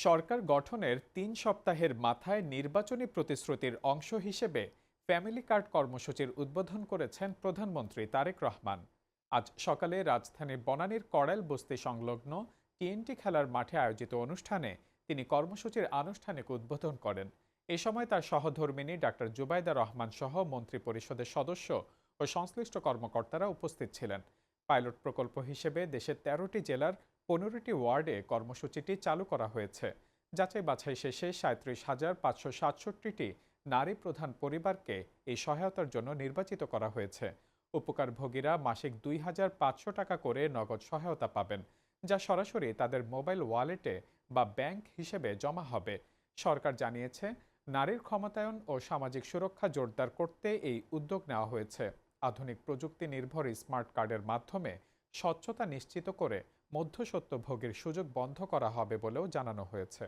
সরকার গঠনের ৩ সপ্তাহের মাথায় নির্বাচনী প্রতিশ্রুতির অংশ হিসেবে ফ্যামিলি কার্ড কর্মসূচির উদ্বোধন করেছেন প্রধানমন্ত্রী তারেক রহমান। আজ সকালে রাজধানীর বনানীর কড়াইল বস্তি সংলগ্ন টিএনটি খেলার মাঠে আয়োজিত অনুষ্ঠানে তিনি কর্মসূচির আনুষ্ঠানিক উদ্বোধন করেন। এ সময় তার সহধর্মিণী ডাক্তার জুবাইদা রহমান সহ মন্ত্রী পরিষদের সদস্য ও সংশ্লিষ্ট কর্মকর্তারা উপস্থিত ছিলেন। পাইলট প্রকল্প হিসেবে দেশের ১৩টি জেলার ১৫টি ওয়ার্ডে কর্মসূচিটি চালু করা হয়েছে। যাচাই বাছাই শেষে ৩৭,৫৬৭টি নারী প্রধান পরিবারকে এই সহায়তার জন্য নির্বাচিত করা হয়েছে। উপকারভোগীরা মাসিক ২,৫০০ টাকা করে নগদ সহায়তা পাবেন, যা সরাসরি তাদের মোবাইল ওয়ালেটে বা ব্যাংক হিসেবে জমা হবে। সরকার জানিয়েছে, নারীর ক্ষমতায়ন ও সামাজিক সুরক্ষা জোরদার করতে এই উদ্যোগ নেওয়া হয়েছে। আধুনিক প্রযুক্তি নির্ভর স্মার্ট কার্ডের মাধ্যমে স্বচ্ছতা নিশ্চিত করে মধ্যস্বত্বভোগীর সুযোগ বন্ধ করা হবে বলেও জানানো হয়েছে।